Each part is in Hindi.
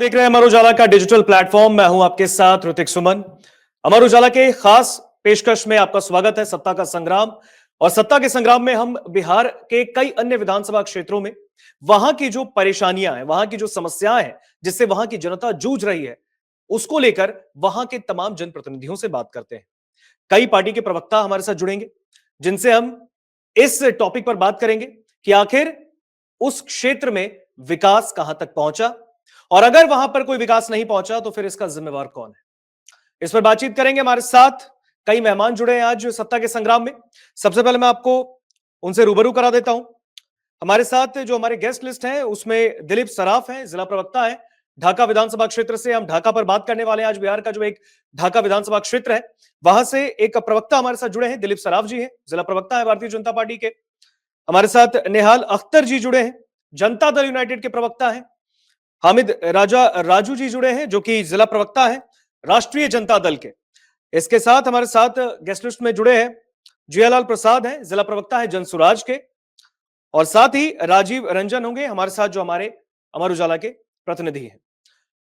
देख रहे हैं अमर उजाला का डिजिटल प्लेटफॉर्म। मैं हूं आपके साथ ऋतिक सुमन। अमर उजाला के खास पेशकश में आपका स्वागत है। सत्ता का संग्राम, और सत्ता के संग्राम में हम बिहार के कई अन्य विधानसभा क्षेत्रों में वहां की जो परेशानियां हैं, वहां की जो समस्याएं हैं, जिससे वहां की जनता जूझ रही है, उसको लेकर वहां के तमाम जनप्रतिनिधियों से बात करते हैं। कई पार्टी के प्रवक्ता हमारे साथ जुड़ेंगे, जिनसे हम इस टॉपिक पर बात करेंगे कि आखिर उस क्षेत्र में विकास कहां तक पहुंचा, और अगर वहां पर कोई विकास नहीं पहुंचा तो फिर इसका जिम्मेवार कौन है। इस पर बातचीत करेंगे। हमारे साथ कई मेहमान जुड़े हैं आज सत्ता के संग्राम में। सबसे पहले मैं आपको उनसे रूबरू करा देता हूं। हमारे साथ जो हमारे गेस्ट लिस्ट है उसमें दिलीप सराफ हैं, जिला प्रवक्ता है ढाका विधानसभा क्षेत्र से। हम ढाका पर बात करने वाले हैं आज। बिहार का जो एक ढाका विधानसभा क्षेत्र है वहां से एक प्रवक्ता हमारे साथ जुड़े हैं, दिलीप सराफ जी हैं, जिला प्रवक्ता है भारतीय जनता पार्टी के। हमारे साथ निहाल अख्तर जी जुड़े हैं, जनता दल यूनाइटेड के प्रवक्ता हैं। हामिद राजा राजू जी जुड़े हैं, जो कि जिला प्रवक्ता है राष्ट्रीय जनता दल के। इसके साथ हमारे साथ गेस्ट लिस्ट में जुड़े हैं जियालाल प्रसाद हैं, जिला प्रवक्ता है जनसुराज के, और साथ ही राजीव रंजन होंगे हमारे साथ, जो हमारे अमर उजाला के प्रतिनिधि हैं।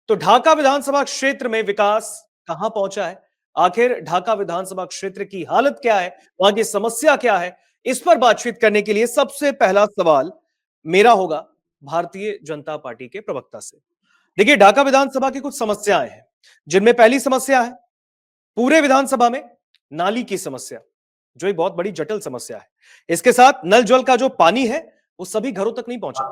तो ढाका विधानसभा क्षेत्र में विकास कहां पहुंचा है, आखिर ढाका विधानसभा क्षेत्र की हालत क्या है, वहां की समस्या क्या है, इस पर बातचीत करने के लिए सबसे पहला सवाल मेरा होगा भारतीय जनता पार्टी के प्रवक्ता से। देखिए, ढाका विधानसभा की कुछ समस्याएं हैं, जिनमें पहली समस्या है पूरे विधानसभा में नाली की समस्या, जो एक बहुत बड़ी जटिल समस्या है। इसके साथ नल जल का जो पानी है वो सभी घरों तक नहीं पहुंचा।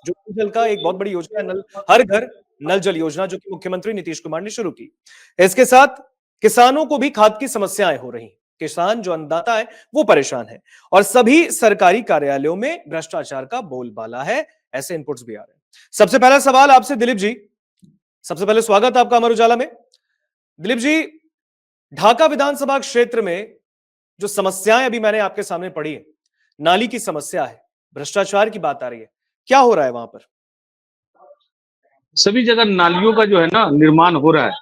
जो नल जल का एक बहुत बड़ी योजना है, नल हर घर नल जल योजना, जो कि मुख्यमंत्री नीतीश कुमार ने शुरू की। इसके साथ किसानों को भी खाद की समस्याएं हो रही। किसान जो अन्नदाता है वो परेशान है, और सभी सरकारी कार्यालयों में भ्रष्टाचार का बोलबाला है, ऐसे इनपुट्स भी आ रहे हैं। सबसे पहला सवाल आपसे दिलीप जी, सबसे पहले स्वागत है आपका अमर उजाला में। दिलीप जी, ढाका विधानसभा क्षेत्र में जो समस्याएं अभी मैंने आपके सामने पढ़ी है, नाली की समस्या है, भ्रष्टाचार की बात आ रही है, क्या हो रहा है वहां पर? सभी जगह नालियों का जो है ना निर्माण हो रहा है।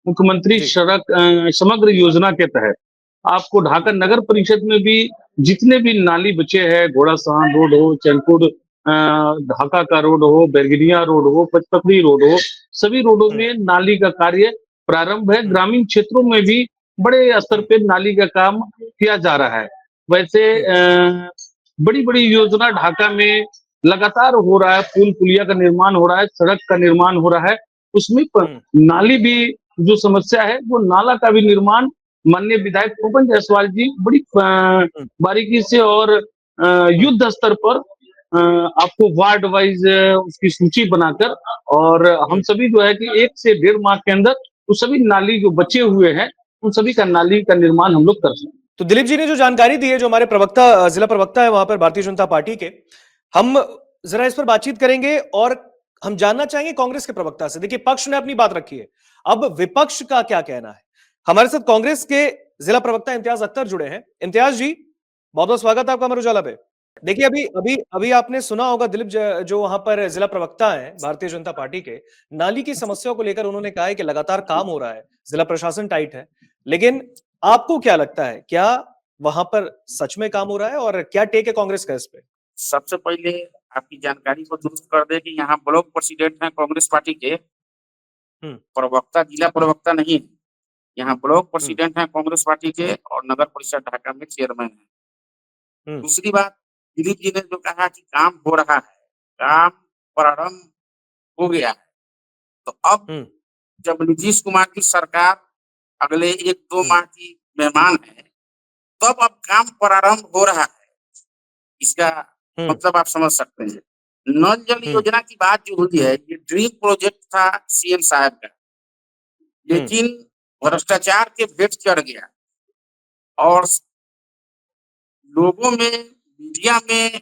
मुख्यमंत्री जी। सड़क समग्र योजना के तहत आपको ढाका नगर परिषद में भी जितने भी नाली बचे हैं, घोड़ासहान रोड हो, चैनपुर ढाका का रोड हो, बैरगनिया रोड हो, पचपकड़ी रोड हो, सभी रोडों हम्म। में नाली का कार्य प्रारंभ है। हम्म। ग्रामीण क्षेत्रों में भी बड़े स्तर हम्म। पे नाली का काम किया जा रहा है। वैसे हम्म। बड़ी बड़ी योजना ढाका में लगातार हो रहा है। पुल पुलिया का निर्माण हो रहा है, सड़क का निर्माण हो रहा है। उसमें हम्म। नाली भी जो समस्या है, वो नाला का भी निर्माण माननीय विधायक पवन जायसवाल जी बड़ी हम्म। बारीकी से और हम्म। युद्ध स्तर पर आपको वार्ड वाइज उसकी सूची बनाकर, और हम हम्म। सभी जो है कि 1 से 1.5 माह के अंदर वो सभी नाली जो बचे हुए हैं उन सभी का नाली का निर्माण हम लोग कर सकते हैं। तो दिलीप जी ने जो जानकारी दी है, जो हमारे प्रवक्ता जिला प्रवक्ता है वहां पर भारतीय जनता पार्टी के, हम जरा इस पर बातचीत करेंगे, और हम जानना चाहेंगे कांग्रेस के प्रवक्ता से। देखिए, पक्ष ने अपनी बात रखी है, अब विपक्ष का क्या कहना है। हमारे साथ कांग्रेस के जिला प्रवक्ता इम्तियाज अख्तर जुड़े हैं। इम्तियाज जी, बहुत बहुत स्वागत है आपका अमर उजाला पे। देखिए, अभी अभी अभी आपने सुना होगा दिलीप जो वहां पर जिला प्रवक्ता है भारतीय जनता पार्टी के, नाली की समस्या को लेकर उन्होंने कहा है कि लगातार काम हो रहा है, जिला प्रशासन टाइट है। लेकिन आपको क्या लगता है, क्या वहां पर सच में काम हो रहा है, और क्या टेक है कांग्रेस का इस पे? सबसे पहले आपकी जानकारी को दुरुस्त कर दे कि यहाँ ब्लॉक प्रेसिडेंट हैं कांग्रेस पार्टी के, हम्म। प्रवक्ता जिला प्रवक्ता नहीं है। यहाँ ब्लॉक हम्म। प्रेसिडेंट हैं कांग्रेस पार्टी के, और नगर परिषद ढाका में चेयरमैन है। हम्म। दूसरी बात, दिलीप जी ने जो कहा कि काम हो रहा है, काम प्रारंभ हो गया है। तो अब हम्म। जब नीतीश कुमार की सरकार अगले 1-2 माह हम्म। की मेहमान है, तब अब काम प्रारंभ हो रहा है। इसका हम्म। मतलब आप समझ सकते हैं। नल जल हम्म। योजना की बात जो हुई है, ये ड्रीम प्रोजेक्ट था सीएम साहब का, हम्म। लेकिन भ्रष्टाचार के भेंट चढ़ गया, और लोगों में, मीडिया में हम्म।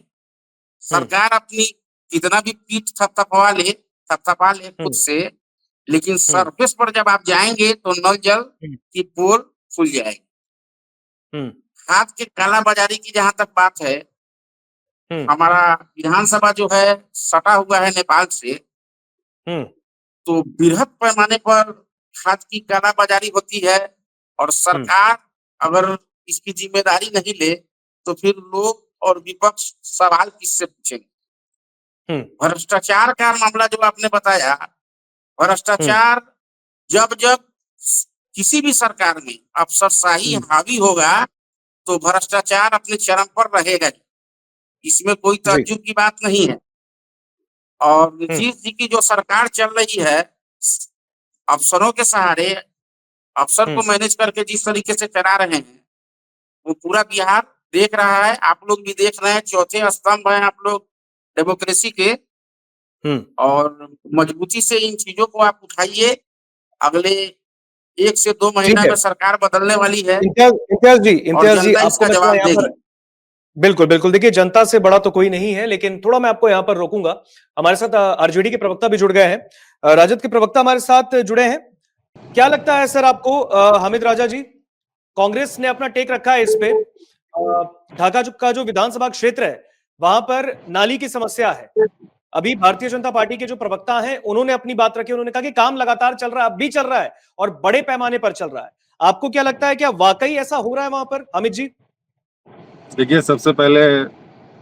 सरकार अपनी कितना भी पीठ थपथपा ले खुद हम्म। से, लेकिन हम्म। सरफेस पर जब आप जाएंगे तो नल जल हम्म। की पोल खुल जाएगी। हम्म। खाद के काला बाजारी की जहां तक बात है, हम्म। हमारा विधानसभा जो है सटा हुआ है नेपाल से, हम्म। तो बृहद पैमाने पर खाद की कालाबाजारी होती है, और हम्म। सरकार अगर इसकी जिम्मेदारी नहीं ले तो फिर लोग और विपक्ष सवाल किससे पूछेंगे। हम्म। भ्रष्टाचार का मामला जो आपने बताया, भ्रष्टाचार जब जब किसी भी सरकार में अफसरशाही हावी होगा तो भ्रष्टाचार अपने चरम पर रहेगा ही। इसमें कोई ताज्जुब की बात नहीं है। और नीतीश जी की जो सरकार चल रही है अफसरों के सहारे, अफसर को मैनेज करके जिस तरीके से चला रहे हैं वो पूरा बिहार देख रहा है, आप लोग भी देख रहे हैं। चौथे स्तंभ हैं आप लोग डेमोक्रेसी के, और मजबूती से इन चीजों को आप उठाइए। अगले 1 से 2 महीना में सरकार बदलने वाली है। इम्तियाज जी आपको इसका मैं जवाब यहाँ पर देगी। बिल्कुल बिल्कुल, देखिए जनता से बड़ा तो कोई नहीं है, लेकिन थोड़ा मैं आपको यहाँ पर रोकूंगा। हमारे साथ आरजेडी के प्रवक्ता भी जुड़ गए हैं, राजद के प्रवक्ता हमारे साथ जुड़े हैं। क्या लगता है सर आपको, हामिद राजा जी, कांग्रेस ने अपना टेक रखा है इस पे, ढाका का जो विधानसभा क्षेत्र है वहां पर नाली की समस्या है। अभी भारतीय जनता पार्टी के जो प्रवक्ता हैं उन्होंने अपनी बात रखी, उन्होंने कहा कि काम लगातार चल रहा है, अब भी चल रहा है और बड़े पैमाने पर चल रहा है। आपको क्या लगता है, क्या वाकई ऐसा हो रहा है वहां पर, हामिद जी? देखिए, सबसे पहले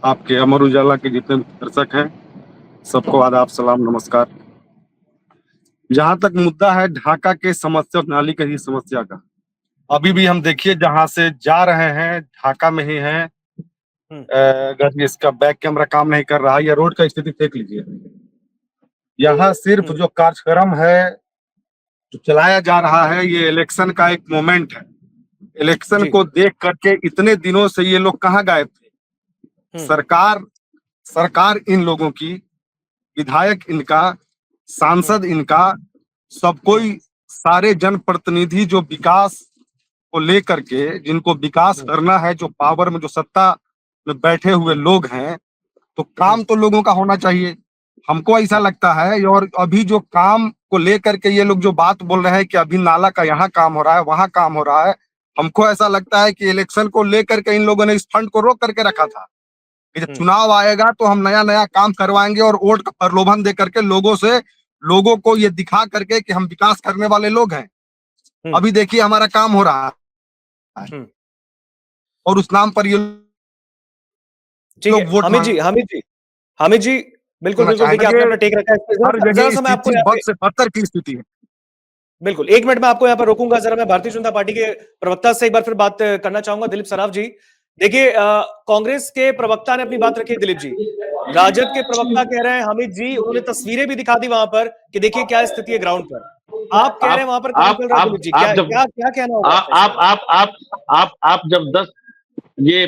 आपके अमर उजाला के जितने दर्शक हैं सबको आदाब, सलाम, नमस्कार। जहां तक मुद्दा है ढाका के समस्या, नाली की समस्या का, अभी भी हम देखिए जहां से जा रहे हैं ढाका में ही हैं। अगर इसका बैक कैमरा काम नहीं कर रहा है, या रोड का स्थिति देख लीजिए। यहाँ सिर्फ जो कार्यक्रम है जो चलाया जा रहा है ये इलेक्शन का एक मोमेंट है। इलेक्शन को देख करके इतने दिनों से ये लोग कहाँ गायब थे? सरकार इन लोगों की, विधायक इनका, सांसद इनका, सब कोई, सारे जनप्रतिनिधि जो विकास को लेकर के, जिनको विकास करना है, जो पावर में, जो सत्ता में बैठे हुए लोग हैं, तो काम तो लोगों का होना चाहिए। हमको ऐसा लगता है। और अभी जो काम को लेकर के ये लोग जो बात बोल रहे हैं कि अभी नाला का यहाँ काम हो रहा है, वहां काम हो रहा है, हमको ऐसा लगता है कि इलेक्शन को लेकर के इन लोगों ने इस फंड को रोक करके रखा था कि जब चुनाव आएगा तो हम नया नया काम करवाएंगे और वोट का प्रलोभन दे करके लोगों को ये दिखा करके कि हम विकास करने वाले लोग हैं। अभी देखिए हमारा काम हो रहा है और उस नाम पर ये लोग वोट हामिद जी बिल्कुल बिल्कुल, देखिए आपने अपना टेक रखा है। हर जगह बद से बदतर की स्थिति है। बिल्कुल, 1 मिनट में आपको यहाँ पर रोकूंगा। जरा मैं भारतीय जनता पार्टी के प्रवक्ता से एक बार फिर बात करना चाहूंगा, दिलीप सराफ जी। देखिए कांग्रेस के प्रवक्ता ने अपनी बात रखी है, दिलीप जी। राजद के प्रवक्ता कह रहे हैं, हामिद जी, उन्होंने तस्वीरें भी दिखा दी वहां पर कि देखिए क्या स्थिति है ग्राउंड पर। आप कह रहे हैं वहां पर काम चल रहा है, दिलीप जी, क्या कहना होगा? आप जब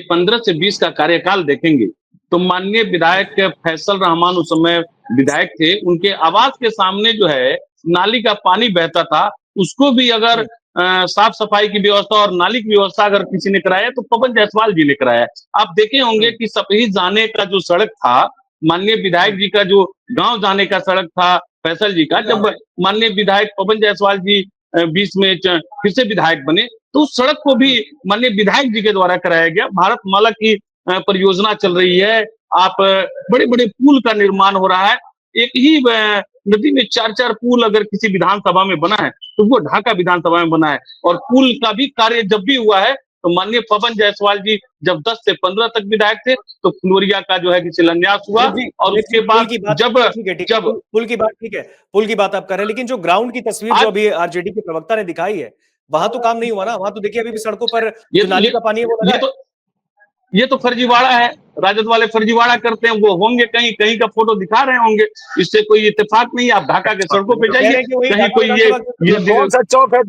15 से 20 का कार्यकाल देखेंगे तो माननीय विधायक फैसल रहमान उस समय विधायक थे, उनके आवास के सामने जो है नाली का पानी बहता था, उसको भी अगर साफ सफाई की व्यवस्था और नाली की व्यवस्था अगर किसी ने कराया तो पवन जायसवाल जी ने कराया। आप देखे होंगे कि सपही जाने का जो सड़क था, माननीय विधायक जी का जो गांव जाने का सड़क था फैसल जी का, जब माननीय विधायक पवन जायसवाल जी बीच में फिर से विधायक बने तो उस सड़क को भी माननीय विधायक जी के द्वारा कराया गया। भारत माला की परियोजना चल रही है, आप बड़े बड़े पुल का निर्माण हो रहा है। एक ही नदी में 4-4 पुल अगर किसी विधानसभा में बना है तो वो ढाका विधानसभा में बना है। और पुल का भी कार्य जब भी हुआ है तो माननीय पवन जायसवाल जी जब 10 से 15 तक विधायक थे तो फुलवरिया का जो है कि शिलान्यास हुआ। और उसके बाद जब पुल की बात ठीक है, पुल की बात आप कर रहे हैं, लेकिन जो ग्राउंड की तस्वीर जो अभी आरजेडी के प्रवक्ता ने दिखाई है वहां तो काम नहीं हुआ ना। वहां तो देखिए अभी भी सड़कों पर जो नाली का पानी है वो लगा है। ये तो फर्जीवाड़ा है, राजद वाले फर्जीवाड़ा करते हैं। वो होंगे कहीं का फोटो दिखा रहे होंगे, इससे कोई इत्तेफाक नहीं। आप ढाका के सड़कों पे जाइए, कहीं कोई ये कौन सा चौक है,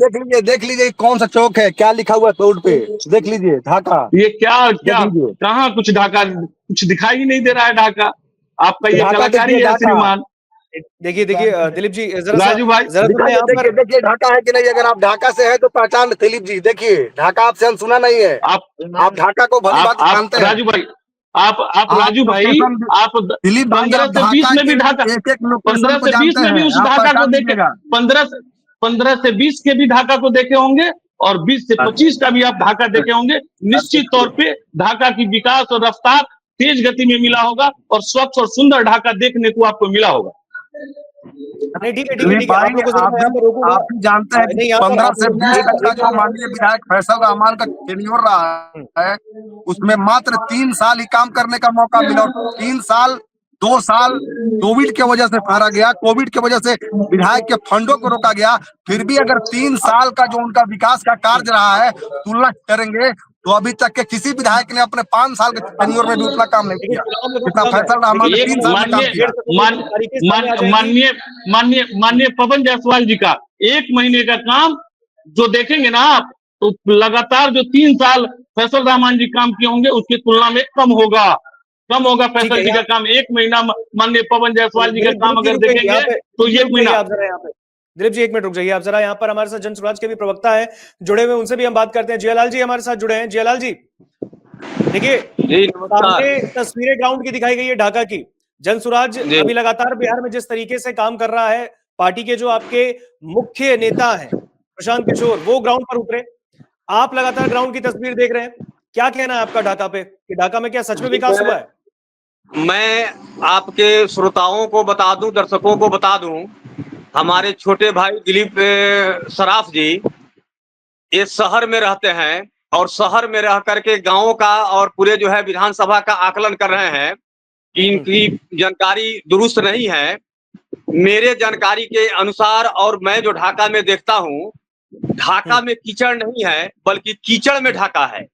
देख लीजिए कौन सा चौक है, क्या लिखा हुआ है रोड पे, देख लीजिए ढाका। ये क्या कहाँ कुछ ढाका, कुछ दिखाई ही नहीं दे रहा है ढाका। आपका ये कलाकारी है श्रीमान। देखिए दिलीप जी, राजू भाई देखिए ढाका है कि नहीं। अगर आप ढाका से हैं तो पहचान, दिलीप जी देखिए ढाका आपसे अनसुना नहीं है। आप ढाका को भली बात जानते हैं। राजू भाई राजू भाई आप 15 से 20 में भी ढाका, 15 से 20 में भी उस ढाका को देखे, 15 से 20 के भी ढाका को देखे होंगे और 20 से 25 का भी आप ढाका देखे होंगे। निश्चित तौर पे ढाका की विकास और रफ्तार तेज गति में मिला होगा और स्वच्छ और सुंदर ढाका देखने को आपको मिला होगा। नहीं ठीक है, आप लोगों आप भी जानते हैं कि 15 से 20 तक का जो माननीय विधायक फैसल रहमान का टेन्योर रहा है उसमें मात्र 3 साल ही काम करने का मौका मिला और 3 साल 2 साल कोविड के वजह से सहारा गया, कोविड के वजह से विधायक के फंडों को रोका गया, फिर भी अगर 3 साल का जो उनका विकास का कार्य रहा है तुलना करेंगे तो अभी तक के किसी विधायक ने अपने 5 साल के टेन्योर में भी उतना काम नहीं किया जितना फैसल रहमान ने 3 साल में काम किया। माननीय माननीय माननीय पवन जायसवाल जी का 1 महीने का काम जो देखेंगे ना आप, तो लगातार जो 3 साल फैसल रहमान जी काम किए होंगे उसकी तुलना में कम होगा फैसल जी का काम। 1 महीना माननीय पवन जायसवाल जी का काम अगर देखेंगे तो 1 महीना। दिलीप जी 1 मिनट रुक जाइए आप जरा। यहाँ पर हमारे साथ जन स्वराज के भी प्रवक्ता है जुड़े हुए, उनसे भी हम बात करते हैं। जियालाल जी हमारे साथ जुड़े हैं। जियालाल जी देखिए, सामने तस्वीरें ग्राउंड की दिखाई गई है ढाका की। जन स्वराज अभी लगातार बिहार में जिस तरीके से काम कर रहा है, पार्टी के जो आपके मुख्य नेता हैं प्रशांत किशोर, वो ग्राउंड पर उतरे, आप लगातार ग्राउंड की तस्वीर देख रहे हैं। क्या कहना है आपका ढाका पे, कि ढाका में क्या सच में विकास हुआ है? मैं आपके श्रोताओं को बता दूं, दर्शकों को बता दूं, हमारे छोटे भाई दिलीप सराफ जी ये शहर में रहते हैं और शहर में रह करके गांवों का और पूरे जो है विधानसभा का आकलन कर रहे हैं। इनकी जानकारी दुरुस्त नहीं है। मेरे जानकारी के अनुसार और मैं जो ढाका में देखता हूं, ढाका में कीचड़ नहीं है बल्कि कीचड़ में ढाका है।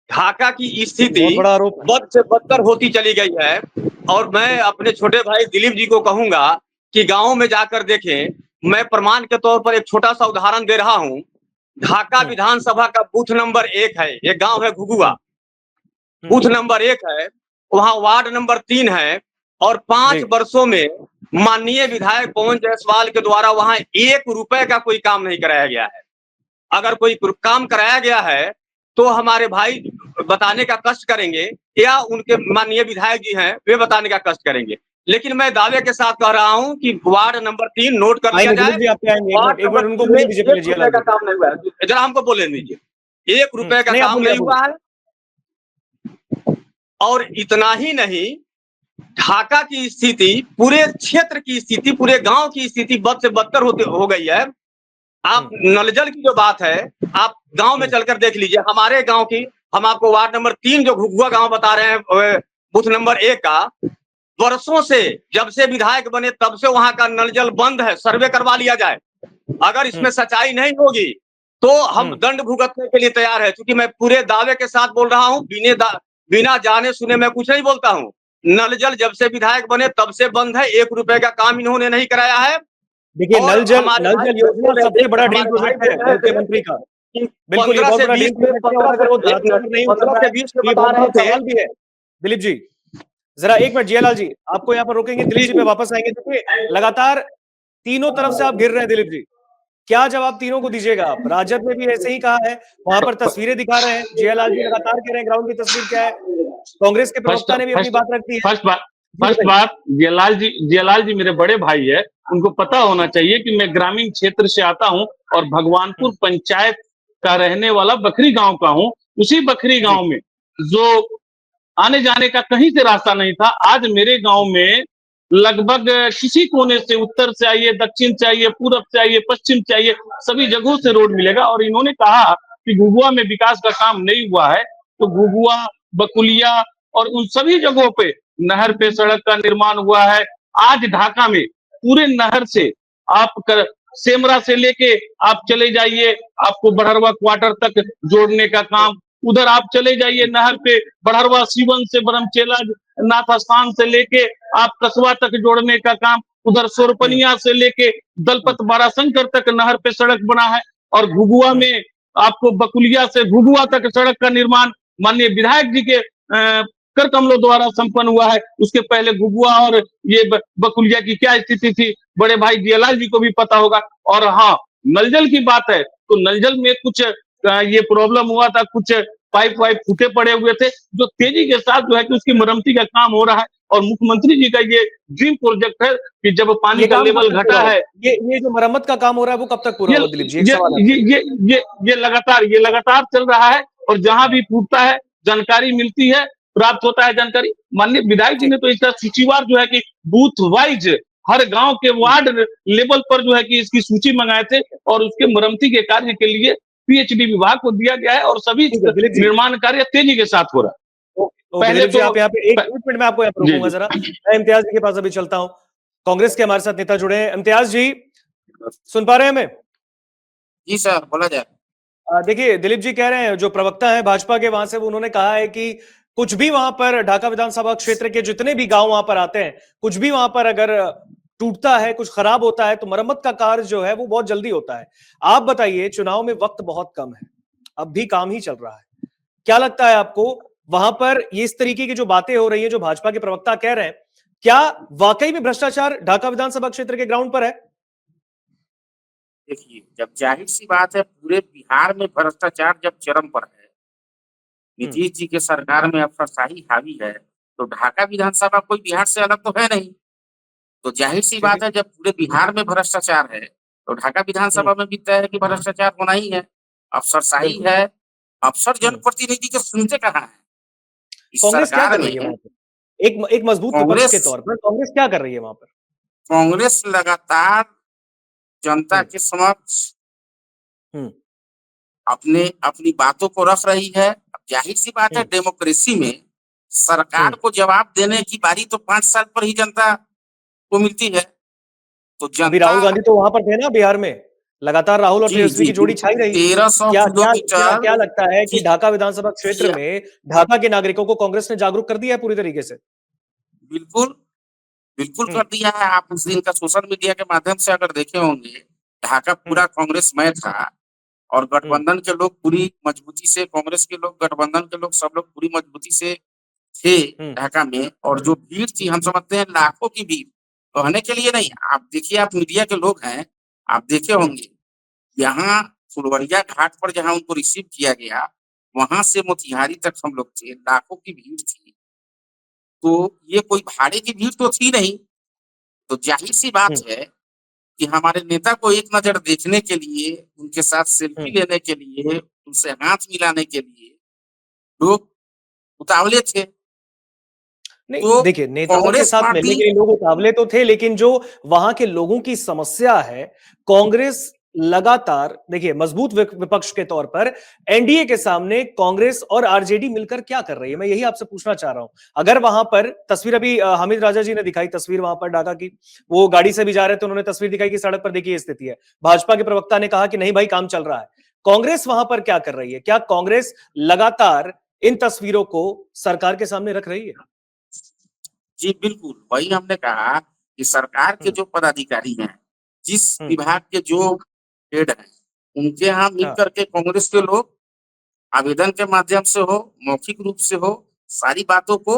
ढाका की स्थिति बद से बदतर होती चली गई है। और मैं अपने छोटे भाई दिलीप जी को कहूंगा कि गांव में जाकर देखें। मैं प्रमाण के तौर पर एक छोटा सा उदाहरण दे रहा हूं। ढाका विधानसभा का बूथ नंबर 1 है, ये गांव है घुघुआ, बूथ नंबर 1 है, वहां वार्ड नंबर 3 है। और 5 वर्षों में माननीय विधायक पवन जायसवाल के द्वारा वहां 1 रुपए का कोई काम नहीं कराया गया है। अगर कोई काम कराया गया है तो हमारे भाई बताने का कष्ट करेंगे, या उनके माननीय विधायक जी हैं वे बताने का कष्ट करेंगे। लेकिन मैं दावे के साथ कह रहा हूं कि वार्ड नंबर 3 नोट कर लिया जाए। का काम नहीं हुआ है, जरा हमको बोले दीजिए। 1 रुपए का काम नहीं हुआ है। और इतना ही नहीं, ढाका की स्थिति, पूरे क्षेत्र की स्थिति, पूरे गांव की स्थिति बद से बदतर हो गई है। आप नल जल की जो बात है, आप गांव में चलकर देख लीजिए। हमारे गांव की, हम आपको वार्ड नंबर 3 जो घुघुआ गांव बता रहे हैं, बूथ नंबर 1 का, वर्षों से जब से विधायक बने तब से वहां का नल जल बंद है। सर्वे करवा लिया जाए। अगर इसमें सच्चाई नहीं होगी तो हम दंड भुगतने के लिए तैयार है। क्योंकि मैं पूरे दावे के साथ बोल रहा हूँ, बिना जाने सुने मैं कुछ नहीं बोलता हूँ। नल जल जब से विधायक बने तब से बंद है। 1 रुपए का काम इन्होंने नहीं कराया है। देखिए, नल जल योजना सबसे बड़ा ड्रीम प्रोजेक्ट है मुख्यमंत्री का। बिल्कुल, ये बहुत बड़ा ड्रीम प्रोजेक्ट है। अगर वो नहीं उतरता है, ये बहुत बड़ा सवाल भी है। दिलीप जी जरा 1 मिनट, जियालाल जी आपको यहाँ पर रोकेंगे, दिलीप जी पे वापस आएंगे। देखिए, लगातार तीनों तरफ से आप घिर रहे हैं। दिलीप जी, क्या जवाब तीनों को दीजिएगा आप? राजद ने भी ऐसे ही कहा है, वहां पर तस्वीरें दिखा रहे हैं। जियालाल जी लगातार कह रहे हैं ग्राउंड की तस्वीर क्या है। कांग्रेस के प्रवक्ता ने भी अपनी बात रख दी है। फर्स्ट बात, जियालाल जी मेरे बड़े भाई है, उनको पता होना चाहिए कि मैं ग्रामीण क्षेत्र से आता हूं और भगवानपुर पंचायत का रहने वाला बखरी गांव का हूं। उसी बखरी गांव में जो आने जाने का कहीं से रास्ता नहीं था, आज मेरे गांव में लगभग किसी कोने से, उत्तर से आइए, दक्षिण से आइए, पूरब से आइए, पश्चिम से आइए, सभी जगहों से रोड मिलेगा। और इन्होंने कहा कि घुघुआ में विकास का काम नहीं हुआ है, तो घुघुआ, बकुलिया और उन सभी जगहों पे नहर पे सड़क का निर्माण हुआ है। आज ढाका में पूरे नहर से आप सेमरा से लेके आप चले जाइए, आपको बड़हरवा क्वार्टर तक जोड़ने का काम, उधर आप चले जाइए नहर पे, बड़हरवा सीवन से बरमचेला नाथ स्थान से लेके आप कस्बा तक जोड़ने का काम, उधर सोरपनिया से लेके दलपत बाराशंकर तक नहर पे सड़क बना है। और घुघुआ में आपको बकुलिया से घुघुआ तक सड़क का निर्माण माननीय विधायक जी के कर कमलों द्वारा संपन्न हुआ है। उसके पहले घुघुआ और ये बकुलिया की क्या स्थिति थी, बड़े भाई जियालाल जी को भी पता होगा। और हाँ, नलजल की बात है तो नलजल में कुछ ये प्रॉब्लम हुआ था, कुछ पाइप वाइप फूटे पड़े हुए थे, जो तेजी के साथ जो है कि उसकी मरम्मती का काम हो रहा है। और मुख्यमंत्री जी का ये ड्रीम प्रोजेक्ट है कि जब पानी का लेवल घटा है, ये जो मरम्मत का काम हो रहा है वो कब तक पूरा होगा दिलीप जी? ये लगातार चल रहा है। और जहां भी फूटता है जानकारी मिलती है, प्राप्त होता है जानकारी। माननीय विधायक जी ने तो इसका सूचीवार जो है कि बूथ वाइज हर गांव के वार्ड लेवल पर जो है कि इसकी सूची मंगाए थे, और उसके मरम्मती के कार्य के लिए पीएचडी विभाग को दिया गया है, और सभी निर्माण कार्य तेजी के साथ हो रहा है। ओके पहले दिलीप जी, तो आप यहाँ पे एक मिनट में आपको यहाँ पे जी, रोकूंगा जी। जरा। मैं इम्तियाज जी के पास अभी चलता हूँ। कांग्रेस के हमारे साथ नेता जुड़े हैं। इम्तियाज जी, सुन पा रहे हैं हमें? जी सर, बोला जाए। देखिए, दिलीप जी कह रहे हैं, जो प्रवक्ता है भाजपा के वहां से, उन्होंने कहा है कि कुछ भी वहां पर ढाका विधानसभा क्षेत्र के जितने भी गांव वहां पर आते हैं, कुछ भी वहां पर अगर टूटता है, कुछ खराब होता है, तो मरम्मत का कार्य जो है वो बहुत जल्दी होता है। आप बताइए, चुनाव में वक्त बहुत कम है, अब भी काम ही चल रहा है, क्या लगता है आपको वहां पर ये इस तरीके की जो बातें हो रही है, जो भाजपा के प्रवक्ता कह रहे हैं, क्या वाकई में भ्रष्टाचार ढाका विधानसभा क्षेत्र के ग्राउंड पर है? देखिए, जब जाहिर सी बात है पूरे बिहार में भ्रष्टाचार जब चरम पर है, नीतीश जी के सरकार में अफसरशाही हावी है, तो ढाका विधानसभा कोई बिहार से अलग तो है नहीं। तो जाहिर सी ठीक है। बात है, जब पूरे बिहार में भ्रष्टाचार है, तो ढाका विधानसभा में भी तय है कि भ्रष्टाचार होना ही है, अफसरशाही बिल्कुल। है। अफसर जनप्रतिनिधि के सुनते कहाँ है इस कांग्रेस क्या सरकार कर रही है में? वहां पर, एक मजबूत विपक्ष के कांग्रेस तौर पर कांग्रेस क्या कर रही है वहां पर? कांग्रेस लगातार जनता हम्म। के समक्ष हम्म। अपने अपनी बातों को रख रही है। अब जाहिर सी बात है, हम्म। डेमोक्रेसी में सरकार हम्म। को जवाब देने की बारी तो 5 साल पर ही जनता को मिलती है। तो अभी जनता राहुल गांधी तो वहां पर थे ना बिहार में, लगातार राहुल और जी तेजस्वी जी की जोड़ी छाई रही। 1300 क्या क्या क्या किलोमीटर क्या लगता है कि की ढाका विधानसभा क्षेत्र में ढाका के नागरिकों को कांग्रेस ने जागरूक कर दिया है पूरी तरीके से? बिल्कुल बिल्कुल हम्म। कर दिया है। आप उस दिन का सोशल मीडिया के माध्यम से अगर देखे होंगे, ढाका हम्म। पूरा कांग्रेसमय था और हम्म। गठबंधन के लोग पूरी मजबूती से, कांग्रेस के लोग, गठबंधन के लोग, सब लोग पूरी मजबूती से थे हम्म। ढाका में। और जो भीड़ थी, हम समझते हैं लाखों की भीड़, कहने के लिए नहीं। आप देखिए, आप मीडिया के लोग हैं, आप देखे हम्म। होंगे यहाँ फुलवरिया घाट पर जहाँ उनको रिसीव किया गया, वहां से मोतिहारी तक हम लोग थे, लाखों की भीड़ थी। तो ये कोई भाड़े की भीड़ तो थी नहीं। तो जाहिर सी बात हम्म। है कि हमारे नेता को एक नजर देखने के लिए, उनके साथ सेल्फी हम्म। लेने के लिए, उनसे हाथ मिलाने के लिए लोग उतावले थे। नहीं, तो देखिए, नेताओं के कांग्रेस साथ मिलने पार्टी के लिए लोग उतावले तो थे, लेकिन जो वहां के लोगों की समस्या है, कांग्रेस लगातार, देखिए, मजबूत विपक्ष के तौर पर एनडीए के सामने कांग्रेस और आरजेडी मिलकर क्या कर रही है, मैं यही आपसे पूछना चाह रहा हूं। अगर वहां पर तस्वीर अभी हामिद राजा जी ने दिखाई, तस्वीर वहां पर ढाका की, वो गाड़ी से भी जा रहे थे, उन्होंने तस्वीर दिखाई कि सड़क पर देखिए स्थिति है। भाजपा के प्रवक्ता ने कहा कि नहीं भाई, काम चल रहा है। कांग्रेस वहां पर क्या कर रही है? क्या कांग्रेस लगातार इन तस्वीरों को सरकार के सामने रख रही है? जी बिल्कुल, वही हमने कहा कि सरकार के हम्म। जो पदाधिकारी हैं, जिस हम्म। विभाग के जो हेड हैं, उनके यहाँ मिल हाँ। करके कांग्रेस के लोग आवेदन के माध्यम से हो, मौखिक रूप से हो, सारी बातों को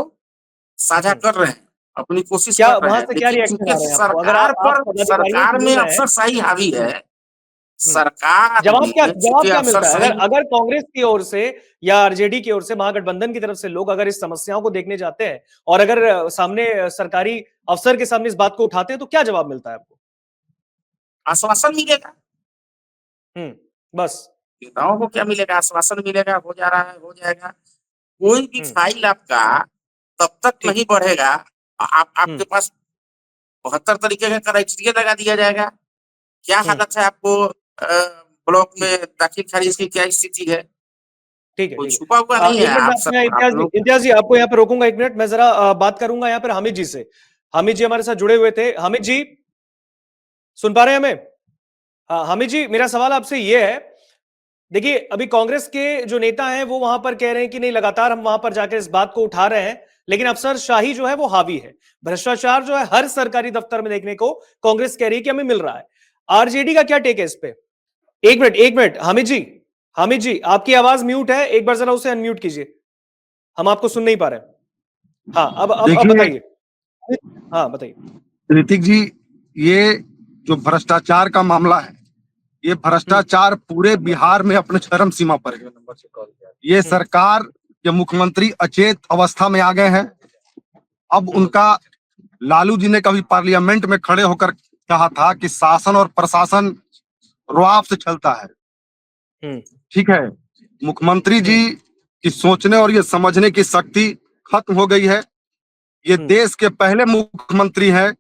साझा हम्म। कर रहे हैं, अपनी कोशिश क्या कर रहे वहां हैं। से क्या लेकिन रिएक्शन चूंकि आ रहे हैं आपको, अगर आप पदाधिकारियों सरकार से में मिल रहे हैं? अफसरशाही हावी है, हम्म। सरकार में जवाब चूंकि क्या मिलता है? अगर अफसरशाही, अगर कांग्रेस की ओर से या आरजेडी की ओर से, महागठबंधन की तरफ से लोग अगर इस समस्याओं को देखने जाते हैं और अगर सामने सरकारी अफसर के सामने इस बात को उठाते हैं, तो क्या जवाब मिलता है आपको? आश्वासन मिलेगा। बस। नेताओं को क्या मिलेगा? आश्वासन मिलेगा, हो जा रहा है, हो जाएगा। कोई भी हम्म। फाइल आपका तब तक ठीक। नहीं बढ़ेगा, हम्म। आपके पास 72 तरीके का क्राइटेरिया लगा दिया जाएगा। क्या हम्म। हालत है आपको ब्लॉक में दाखिल खारिज की क्या स्थिति है? ठीक है, कोई ठीक छुपा हुआ है। नहीं है। एक मिनट में आप आपको यहाँ सब आप लोग इम्तियाज जी आपको यहाँ पे रोकूंगा, एक मिनट, मैं जरा बात करूंगा यहाँ पर हामिद जी से। हामिद जी हमारे साथ जुड़े हुए थे। हामिद जी, सुन पा रहे हैं हमें? हाँ हामिद जी, मेरा सवाल आपसे ये है, देखिए, अभी कांग्रेस के जो नेता हैं वो वहां पर कह रहे हैं कि नहीं, लगातार हम वहां पर जाकर इस बात को उठा रहे हैं, लेकिन अफसरशाही जो है वो हावी है, भ्रष्टाचार जो है हर सरकारी दफ्तर में देखने को कांग्रेस कह रही है कि हमें मिल रहा है। आरजेडी का क्या टेक है इस पे? एक मिनट हामिद जी, हामिद जी, आपकी आवाज म्यूट है, एक बार जरा उसे अनम्यूट कीजिए, हम आपको सुन नहीं पा रहे। हाँ, अब देखिए बताइए। हाँ बताइए। ऋतिक जी, ये जो भ्रष्टाचार का मामला है, ये भ्रष्टाचार पूरे बिहार में अपने चरम सीमा पर है। ये सरकार के मुख्यमंत्री अचेत अवस्था में आ गए हैं। अब उनका, लालू जी ने कभी पार्लियामेंट में खड़े होकर कहा था कि शासन और प्रशासन रुआब से चलता है। ठीक है, मुख्यमंत्री जी की सोचने और ये समझने की शक्ति खत्म हो गई है। ये देश के पहले मुख्यमंत्री हैं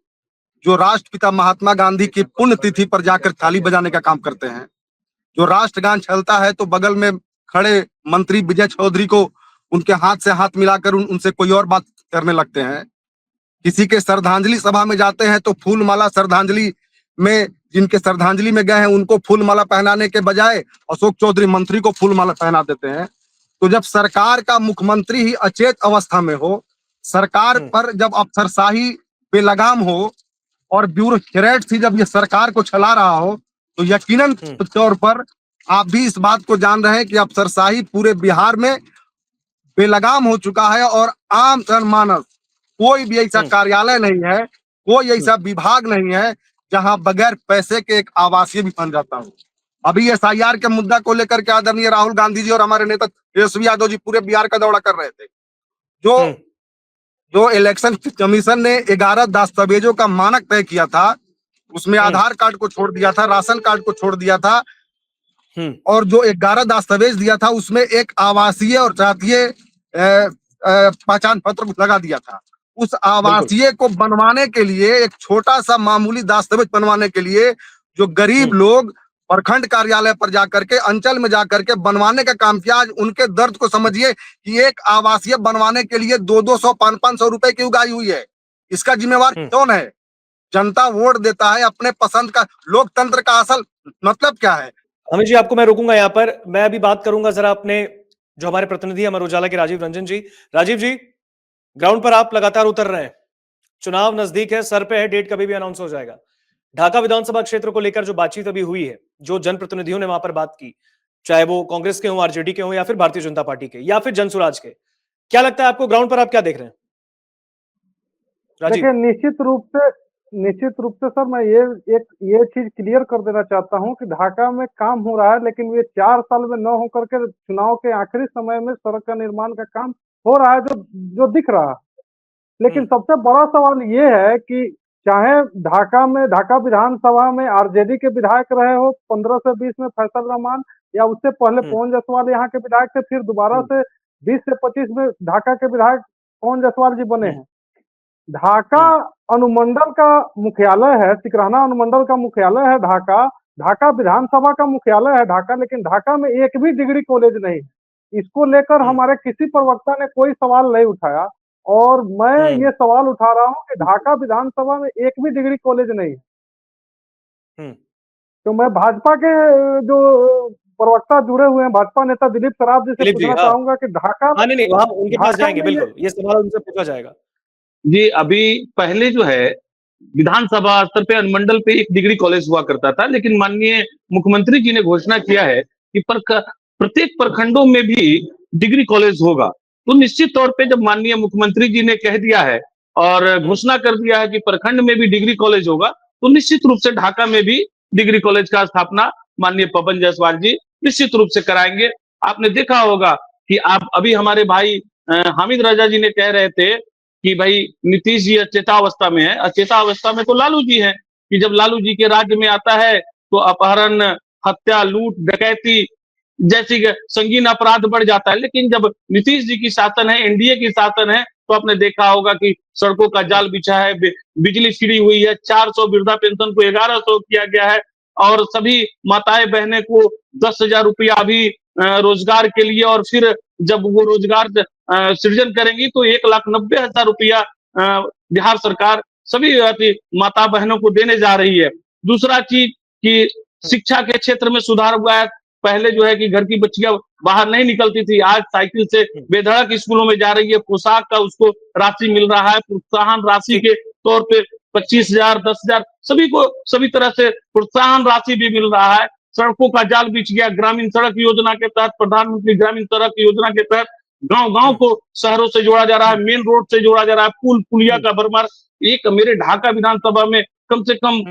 जो राष्ट्रपिता महात्मा गांधी की पुण्यतिथि पर जाकर थाली बजाने का काम करते हैं। जो राष्ट्रगान चलता है तो बगल में खड़े मंत्री विजय चौधरी को उनके हाथ से हाथ मिलाकर उनसे कोई और बात करने लगते हैं। किसी के श्रद्धांजलि सभा में जाते हैं तो फूल माला श्रद्धांजलि में जिनके श्रद्धांजलि में गए हैं उनको फूल माला पहनाने के बजाय अशोक चौधरी मंत्री को फूल माला पहना देते हैं। तो जब सरकार का मुख्यमंत्री ही अचेत अवस्था में हो, सरकार पर जब अफसरशाही बेलगाम हो और ब्यूरोक्रेट ही जब ये सरकार को चला रहा हो, तो यकीनन तौर पर आप भी इस बात को जान रहे हैं कि अफसरशाही पूरे बिहार में बेलगाम हो चुका है और आम जनमानस कोई भी ऐसा कार्यालय नहीं है, कोई ऐसा विभाग नहीं है जहां बगैर पैसे के एक आवासीय भी बन जाता हो। अभी एसआईआर के मुद्दा को लेकर के आदरणीय राहुल गांधी जी और हमारे नेता तेजस्वी यादव जी पूरे बिहार का दौरा कर रहे थे। जो इलेक्शन कमीशन ने 11 दस्तावेजों का मानक तय किया था, उसमें आधार कार्ड को छोड़ दिया था, राशन कार्ड को छोड़ दिया था, और जो 11 दस्तावेज दिया था उसमें एक आवासीय और जातीय पहचान पत्र लगा दिया था। उस आवासीय को बनवाने के लिए, एक छोटा सा मामूली दस्तावेज बनवाने के लिए जो गरीब लोग प्रखंड कार्यालय पर जाकर के, अंचल में जाकर के बनवाने का काम किया, आज उनके दर्द को समझिए कि एक आवासीय बनवाने के लिए 200-200, 500-500 रुपए की उगाई हुई है। इसका जिम्मेवार कौन है? जनता वोट देता है अपने पसंद का। लोकतंत्र का असल मतलब क्या है? अमित जी, आपको मैं रोकूंगा यहाँ पर। मैं अभी बात करूंगा जरा अपने जो हमारे प्रतिनिधि अमर उजाला के राजीव रंजन जी। राजीव जी, ग्राउंड पर आप लगातार उतर रहे हैं, चुनाव नजदीक है, सर पे है, डेट कभी भी अनाउंस हो जाएगा। ढाका विधानसभा क्षेत्र को लेकर जो बातचीत अभी हुई है, जो जनप्रतिनिधियों ने वहां पर बात की, चाहे वो कांग्रेस के हों, आरजेडी के हों, या फिर भारतीय जनता पार्टी के, या फिर जनसुराज के, क्या लगता है आपको ग्राउंड पर? आप क्या देख रहे हैं राजीव? देखिए, निश्चित रूप से सर, मैं ये चीज क्लियर कर देना चाहता हूं कि ढाका में काम हो रहा है, लेकिन ये 4 साल में न होकर के चुनाव के आखिरी समय में सड़क का निर्माण का काम हो रहा है, जो दिख रहा है। लेकिन सबसे बड़ा सवाल ये है कि चाहे ढाका विधानसभा में आरजेडी के विधायक रहे हो 15 से 20 में फैसल रहमान, या उससे पहले पवन जायसवाल यहाँ के विधायक थे, फिर दोबारा से 20 से 25 में ढाका के विधायक पवन जायसवाल जी बने हैं। ढाका अनुमंडल का मुख्यालय है, सिकरहना अनुमंडल का मुख्यालय है ढाका विधानसभा का मुख्यालय है ढाका, लेकिन ढाका में एक भी डिग्री कॉलेज नहीं है। इसको लेकर हमारे किसी प्रवक्ता ने कोई सवाल नहीं उठाया, और मैं ये सवाल उठा रहा हूं कि ढाका विधानसभा में एक भी डिग्री कॉलेज नहीं है। तो मैं भाजपा के जो प्रवक्ता जुड़े हुए हैं, भाजपा नेता दिलीप सराफ जी से पूछना चाहूंगा कि ढाका, नहीं, वहां उनके पास जाएंगे, बिल्कुल ये सवाल उनसे पूछा जाएगा। जी, अभी पहले जो है विधानसभा स्तर पे अनुमंडल पे एक डिग्री कॉलेज हुआ करता था, लेकिन माननीय मुख्यमंत्री जी ने घोषणा किया है कि प्रत्येक प्रखंडों में भी डिग्री कॉलेज होगा। तो निश्चित तौर पे जब माननीय मुख्यमंत्री जी ने कह दिया है और घोषणा कर दिया है कि प्रखंड में भी डिग्री कॉलेज होगा, तो निश्चित रूप से ढाका में भी डिग्री कॉलेज का स्थापना माननीय पवन जायसवाल जी निश्चित रूप से कराएंगे। आपने देखा होगा कि आप अभी हमारे भाई हामिद राजा जी ने कह रहे थे कि भाई नीतीश जी अचेतावस्था में है। अचेतावस्था में तो लालू जी हैं, कि जब लालू जी के राज्य में आता है तो अपहरण, हत्या, लूट, डकैती जैसी संगीन अपराध बढ़ जाता है। लेकिन जब नीतीश जी की शासन है, एनडीए की शासन है, तो आपने देखा होगा कि सड़कों का जाल बिछा है, बिजली फ्री हुई है, 400 वृद्धा पेंशन को 1100 किया गया है, और सभी माताएं बहनें को 10,000 रुपया अभी रोजगार के लिए, और फिर जब वो रोजगार सृजन करेंगी तो 1,90,000 रुपया बिहार सरकार सभी माता बहनों को देने जा रही है। दूसरा चीज कि शिक्षा के क्षेत्र में सुधार हुआ है। पहले जो है कि घर की बच्चियां बाहर नहीं निकलती थी, आज साइकिल से बेधड़क स्कूलों में जा रही है। पोशाक का उसको राशि मिल रहा है, प्रोत्साहन राशि के तौर पे 25,000, 10,000 सभी को सभी तरह से प्रोत्साहन राशि भी मिल रहा है। सड़कों का जाल बिछ गया। ग्रामीण सड़क योजना के तहत, प्रधानमंत्री ग्रामीण सड़क योजना के तहत गांव-गांव को शहरों से जोड़ा जा रहा है, मेन रोड से जोड़ा जा रहा है, पुल पुलिया का भरमार। एक मेरे ढाका विधानसभा में कम से कम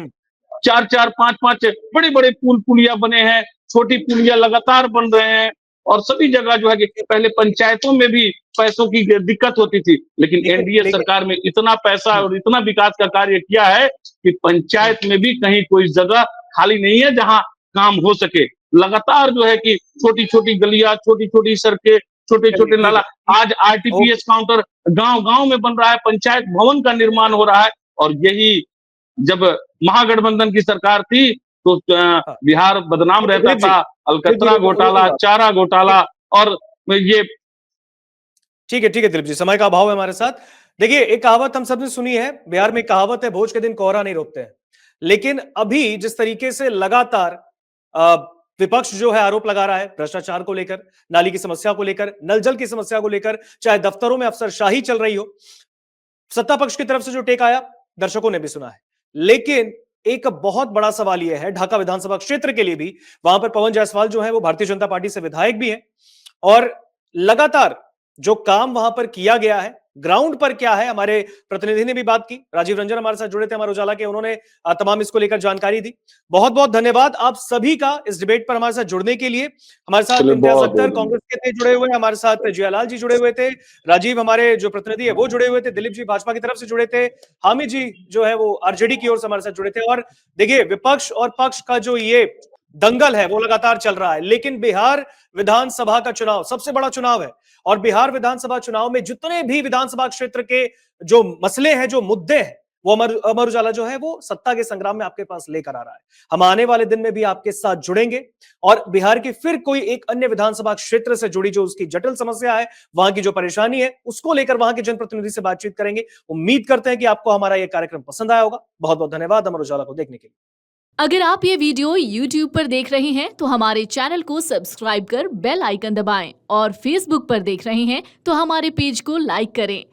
4-4, 5-5 बड़े-बड़े पुल पुलिया बने हैं, छोटी पुलिया लगातार बन रहे हैं, और सभी जगह जो है कि पहले पंचायतों में भी पैसों की दिक्कत होती थी, लेकिन एनडीए सरकार में इतना पैसा और इतना विकास का कार्य किया है कि पंचायत में भी कहीं कोई जगह खाली नहीं है जहां काम हो सके। लगातार जो है कि छोटी-छोटी गलियां, छोटी-छोटी सड़कें, छोटे-छोटे नाला, आज आरटीपीएस काउंटर गांव-गांव में बन रहा है, पंचायत भवन का निर्माण हो रहा है। और यही जब महागठबंधन की सरकार थी तो बिहार बदनाम रहता था, अलकतरा घोटाला, चारा घोटाला, और ये ठीक है दिलीप जी, समय का अभाव है हमारे साथ। देखिए, एक कहावत हम सबने सुनी है, बिहार में कहावत है, भोज के दिन कोहरा नहीं रोकते हैं। लेकिन अभी जिस तरीके से लगातार विपक्ष जो है आरोप लगा रहा है भ्रष्टाचार को लेकर, नाली की समस्या को लेकर, नल जल की समस्या को लेकर, चाहे दफ्तरों में अफसरशाही चल रही हो, सत्ता पक्ष की तरफ से जो टेक आया दर्शकों ने भी सुना है। लेकिन एक बहुत बड़ा सवाल यह है ढाका विधानसभा क्षेत्र के लिए भी, वहां पर पवन जायसवाल जो है वो भारतीय जनता पार्टी से विधायक भी है, और लगातार जो काम वहां पर किया गया है, ग्राउंड पर क्या है, हमारे प्रतिनिधि ने भी बात की, राजीव रंजन हमारे साथ जुड़े थे अमर उजाला के, उन्होंने तमाम इसको लेकर जानकारी दी। बहुत बहुत धन्यवाद आप सभी का इस डिबेट पर हमारे साथ जुड़ने के लिए। हमारे साथ चलिए, इम्तियाज बहुत अख्तर बहुत कांग्रेस के थे जुड़े हुए, हमारे साथ जियालाल जी जुड़े हुए थे, राजीव हमारे जो प्रतिनिधि है वो जुड़े हुए थे, दिलीप जी भाजपा की तरफ से जुड़े थे, हामिद जी जो है वो आरजेडी की ओर से हमारे साथ जुड़े थे। और देखिए, विपक्ष और पक्ष का जो ये दंगल है वो लगातार चल रहा है, लेकिन बिहार विधानसभा का चुनाव सबसे बड़ा चुनाव है, और बिहार विधानसभा चुनाव में जितने भी विधानसभा क्षेत्र के जो मसले हैं, जो मुद्दे हैं, वो अमर उजाला जो है वो सत्ता के संग्राम में आपके पास लेकर आ रहा है। हम आने वाले दिन में भी आपके साथ जुड़ेंगे और बिहार की फिर कोई एक अन्य विधानसभा क्षेत्र से जुड़ी जो उसकी जटिल समस्या है, वहां की जो परेशानी है, उसको लेकर वहां के जनप्रतिनिधि से बातचीत करेंगे। उम्मीद करते हैं कि आपको हमारा यह कार्यक्रम पसंद आया होगा। बहुत बहुत धन्यवाद अमर उजाला को देखने के लिए। अगर आप ये वीडियो YouTube पर देख रहे हैं तो हमारे चैनल को सब्सक्राइब कर बेल आइकन दबाएं, और Facebook पर देख रहे हैं तो हमारे पेज को लाइक करें।